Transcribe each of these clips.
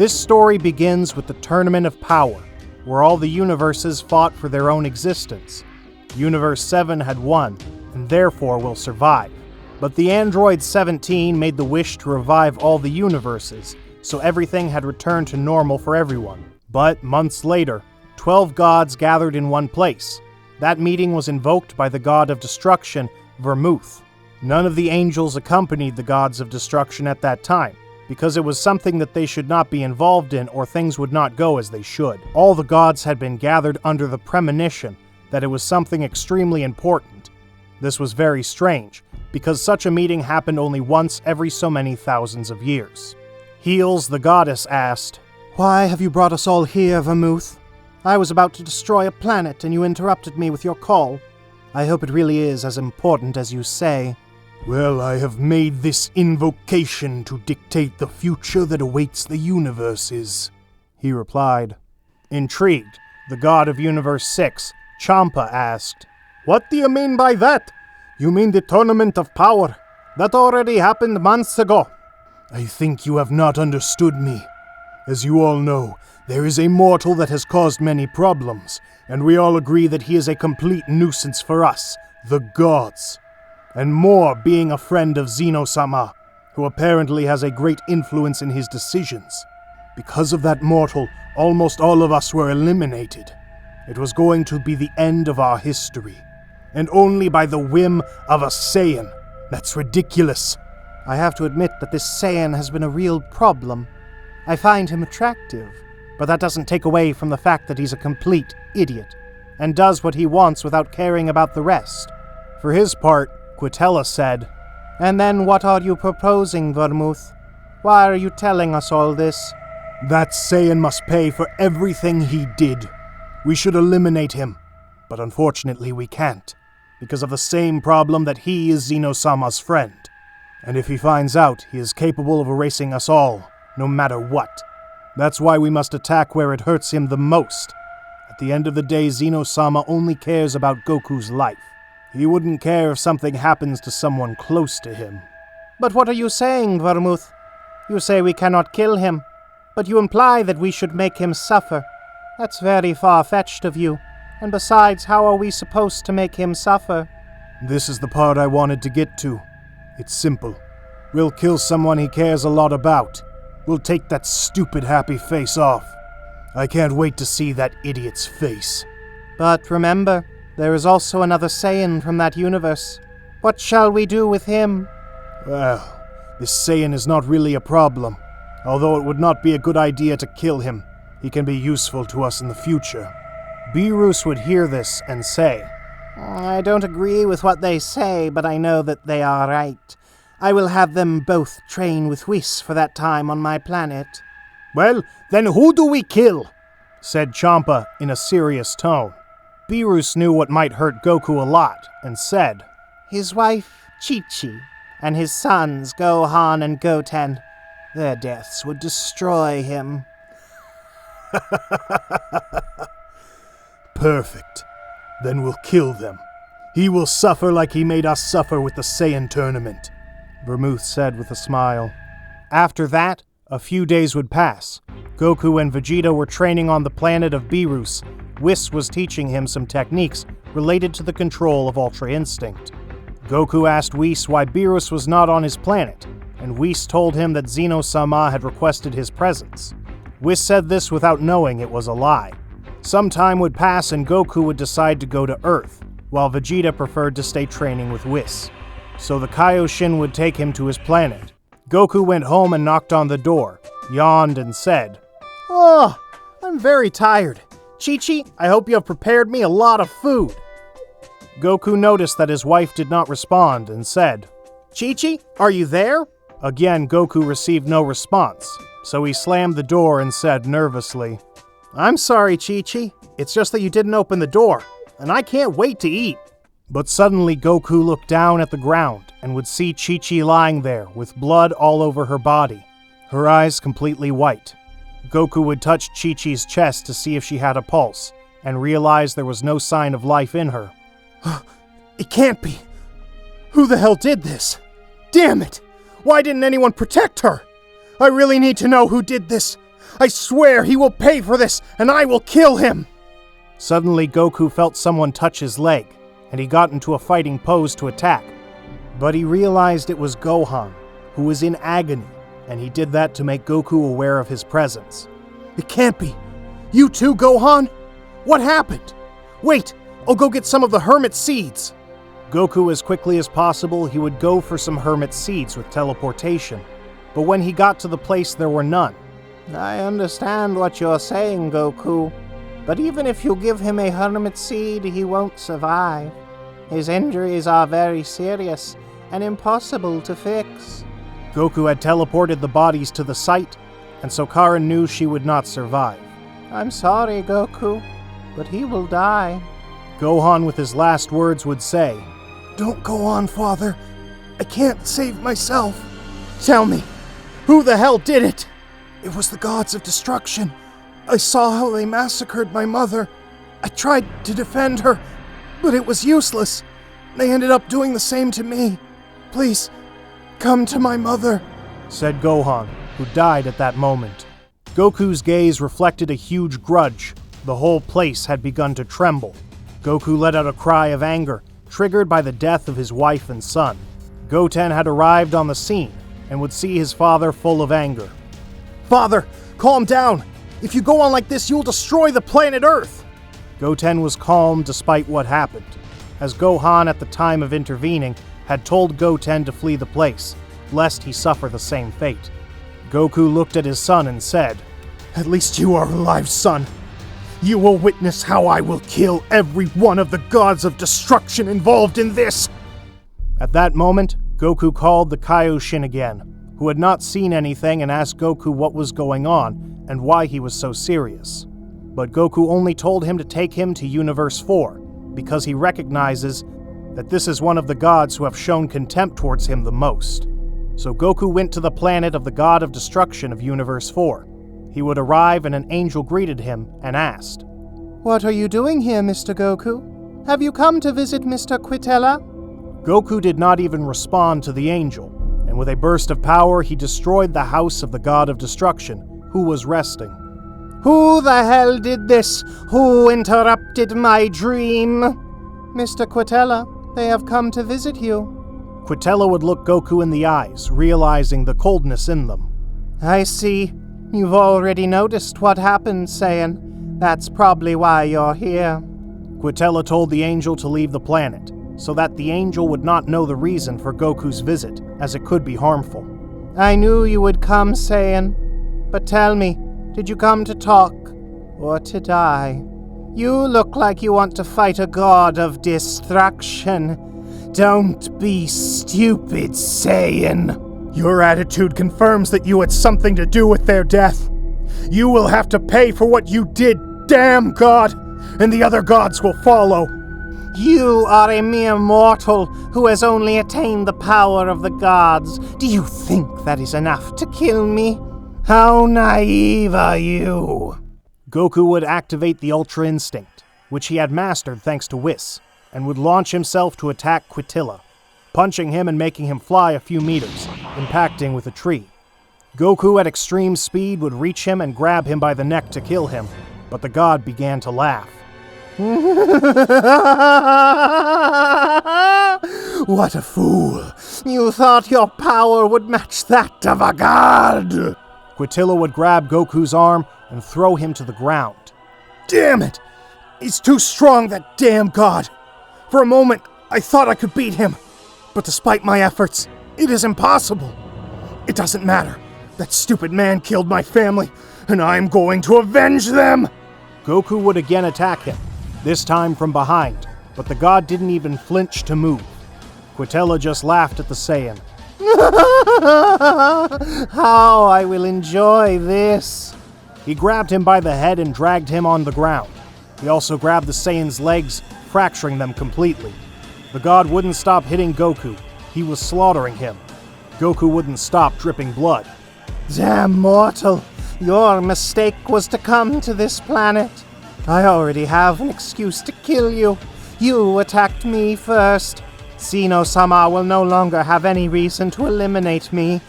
This story begins with the Tournament of Power, where all the universes fought for their own existence. Universe 7 had won, and therefore will survive. But the android 17 made the wish to revive all the universes, so everything had returned to normal for everyone. But months later, 12 gods gathered in one place. That meeting was invoked by the god of destruction, Vermouth. None of the angels accompanied the gods of destruction at that time, because it was something that they should not be involved in or things would not go as they should. All the gods had been gathered under the premonition that it was something extremely important. This was very strange, because such a meeting happened only once every so many thousands of years. Heels, the goddess, asked, "Why have you brought us all here, Vermouth? I was about to destroy a planet and you interrupted me with your call. I hope it really is as important as you say." "Well, I have made this invocation to dictate the future that awaits the universes," he replied. Intrigued, the god of Universe 6, Champa, asked, "What do you mean by that? You mean the Tournament of Power? That already happened months ago." "I think you have not understood me. As you all know, there is a mortal that has caused many problems, and we all agree that he is a complete nuisance for us, the gods. And more being a friend of Zeno-sama, who apparently has a great influence in his decisions. Because of that mortal, almost all of us were eliminated. It was going to be the end of our history. And only by the whim of a sayan. That's ridiculous." "I have to admit that this sayan has been a real problem. I find him attractive, but that doesn't take away from the fact that he's a complete idiot, and does what he wants without caring about the rest." For his part, Quitella said, "And then what are you proposing, Vermouth? Why are you telling us all this?" "That Saiyan must pay for everything he did. We should eliminate him, but unfortunately we can't, because of the same problem that he is Zeno-sama's friend. And if he finds out, he is capable of erasing us all, no matter what. That's why we must attack where it hurts him the most. At the end of the day, Zeno-sama only cares about Goku's life. He wouldn't care if something happens to someone close to him." "But what are you saying, Vermouth? You say we cannot kill him, but you imply that we should make him suffer. That's very far-fetched of you. And besides, how are we supposed to make him suffer?" "This is the part I wanted to get to. It's simple. We'll kill someone he cares a lot about. We'll take that stupid happy face off. I can't wait to see that idiot's face." "But remember, there is also another Saiyan from that universe. What shall we do with him?" "Well, this Saiyan is not really a problem. Although it would not be a good idea to kill him. He can be useful to us in the future." Beerus would hear this and say, "I don't agree with what they say, but I know that they are right. I will have them both train with Whis for that time on my planet." "Well, then who do we kill?" said Champa in a serious tone. Beerus knew what might hurt Goku a lot, and said, "His wife, Chi-Chi, and his sons, Gohan and Goten. Their deaths would destroy him." "Perfect. Then we'll kill them. He will suffer like he made us suffer with the Saiyan tournament," Vermouth said with a smile. After that, a few days would pass. Goku and Vegeta were training on the planet of Beerus. Whis was teaching him some techniques related to the control of Ultra Instinct. Goku asked Whis why Beerus was not on his planet, and Whis told him that Zeno-sama had requested his presence. Whis said this without knowing it was a lie. Some time would pass and Goku would decide to go to Earth, while Vegeta preferred to stay training with Whis. So the Kaioshin would take him to his planet. Goku went home and knocked on the door, yawned and said, "Oh, I'm very tired. Chi-Chi, I hope you have prepared me a lot of food." Goku noticed that his wife did not respond and said, "Chi-Chi, are you there?" Again, Goku received no response, so he slammed the door and said nervously, "I'm sorry, Chi-Chi. It's just that you didn't open the door, and I can't wait to eat." But suddenly Goku looked down at the ground and would see Chi-Chi lying there with blood all over her body, her eyes completely white. Goku would touch Chi-Chi's chest to see if she had a pulse, and realized there was no sign of life in her. "It can't be. Who the hell did this? Damn it! Why didn't anyone protect her? I really need to know who did this. I swear he will pay for this, and I will kill him! Suddenly, Goku felt someone touch his leg, and he got into a fighting pose to attack. But he realized it was Gohan, who was in agony, and he did that to make Goku aware of his presence. It can't be! You too, Gohan? What happened? Wait, I'll go get some of the hermit seeds! Goku, as quickly as possible, he would go for some hermit seeds with teleportation, but when he got to the place there were none. I understand what you're saying, Goku, but even if you give him a hermit seed, he won't survive. His injuries are very serious and impossible to fix. Goku had teleported the bodies to the site, and so Karen knew she would not survive. I'm sorry, Goku, but he will die. Gohan, with his last words, would say, Don't go on, Father. I can't save myself. Tell me, who the hell did it? It was the gods of destruction. I saw how they massacred my mother. I tried to defend her, but it was useless. They ended up doing the same to me. Please, come to my mother, said Gohan, who died at that moment. Goku's gaze reflected a huge grudge. The whole place had begun to tremble. Goku let out a cry of anger, triggered by the death of his wife and son. Goten had arrived on the scene and would see his father full of anger. Father, calm down. If you go on like this, you'll destroy the planet Earth. Goten was calm despite what happened, as Gohan at the time of intervening had told Goten to flee the place, lest he suffer the same fate. Goku looked at his son and said, At least you are alive, son. You will witness how I will kill every one of the gods of destruction involved in this. At that moment, Goku called the Kaioshin again, who had not seen anything, and asked Goku what was going on and why he was so serious. But Goku only told him to take him to Universe 4, because he recognizes that this is one of the gods who have shown contempt towards him the most. So Goku went to the planet of the god of destruction of Universe 4. He would arrive and an angel greeted him and asked, What are you doing here, Mr. Goku? Have you come to visit Mr. Quitella? Goku did not even respond to the angel, and with a burst of power he destroyed the house of the god of destruction, who was resting. Who the hell did this? Who interrupted my dream? Mr. Quitella, they have come to visit you. Quitella would look Goku in the eyes, realizing the coldness in them. I see. You've already noticed what happened, Saiyan. That's probably why you're here. Quitella told the angel to leave the planet, so that the angel would not know the reason for Goku's visit, as it could be harmful. I knew you would come, Saiyan. But tell me, did you come to talk, or to die? You look like you want to fight a god of destruction. Don't be stupid, Saiyan. Your attitude confirms that you had something to do with their death. You will have to pay for what you did, damn God, and the other gods will follow. You are a mere mortal who has only attained the power of the gods. Do you think that is enough to kill me? How naive are you? Goku would activate the Ultra Instinct, which he had mastered thanks to Whis, and would launch himself to attack Quitilla, punching him and making him fly a few meters, impacting with a tree. Goku at extreme speed would reach him and grab him by the neck to kill him, but the god began to laugh. What a fool! You thought your power would match that of a god! Quitilla would grab Goku's arm and throw him to the ground. Damn it! He's too strong, that damn god! For a moment, I thought I could beat him. But despite my efforts, it is impossible. It doesn't matter. That stupid man killed my family, and I'm going to avenge them! Goku would again attack him, this time from behind, but the god didn't even flinch to move. Quitilla just laughed at the Saiyan. How I will enjoy this! He grabbed him by the head and dragged him on the ground. He also grabbed the Saiyan's legs, fracturing them completely. The god wouldn't stop hitting Goku. He was slaughtering him. Goku wouldn't stop dripping blood. Damn mortal! Your mistake was to come to this planet. I already have an excuse to kill you. You attacked me first. Sino-sama will no longer have any reason to eliminate me.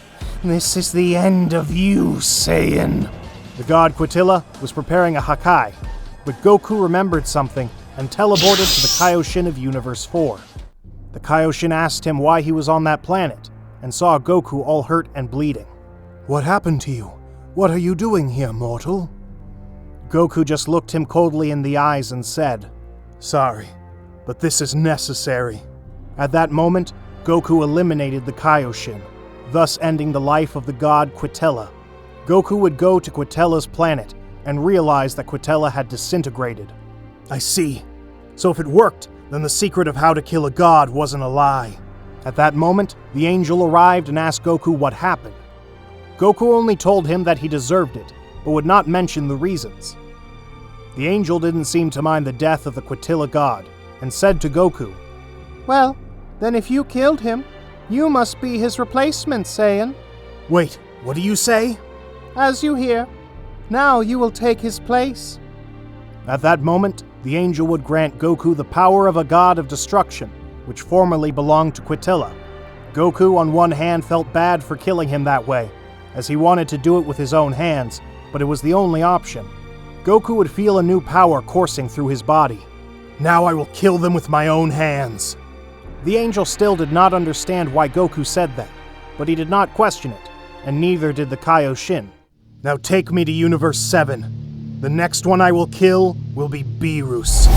This is the end of you, Saiyan. The god Quitilla was preparing a Hakai, but Goku remembered something and teleported to the Kaioshin of Universe 4. The Kaioshin asked him why he was on that planet, and saw Goku all hurt and bleeding. What happened to you? What are you doing here, mortal? Goku just looked him coldly in the eyes and said, Sorry, but this is necessary. At that moment, Goku eliminated the Kaioshin, thus ending the life of the god Quitilla. Goku would go to Quitilla's planet and realize that Quitilla had disintegrated. I see. So if it worked, then the secret of how to kill a god wasn't a lie. At that moment, the angel arrived and asked Goku what happened. Goku only told him that he deserved it, but would not mention the reasons. The angel didn't seem to mind the death of the Quitilla god, and said to Goku, Well, then if you killed him, you must be his replacement, Saiyan. Wait, what do you say? As you hear, now you will take his place. At that moment, the angel would grant Goku the power of a god of destruction, which formerly belonged to Quitilla. Goku on one hand felt bad for killing him that way, as he wanted to do it with his own hands, but it was the only option. Goku would feel a new power coursing through his body. Now I will kill them with my own hands. The angel still did not understand why Goku said that, but he did not question it, and neither did the Kaioshin. Now take me to Universe 7. The next one I will kill will be Beerus.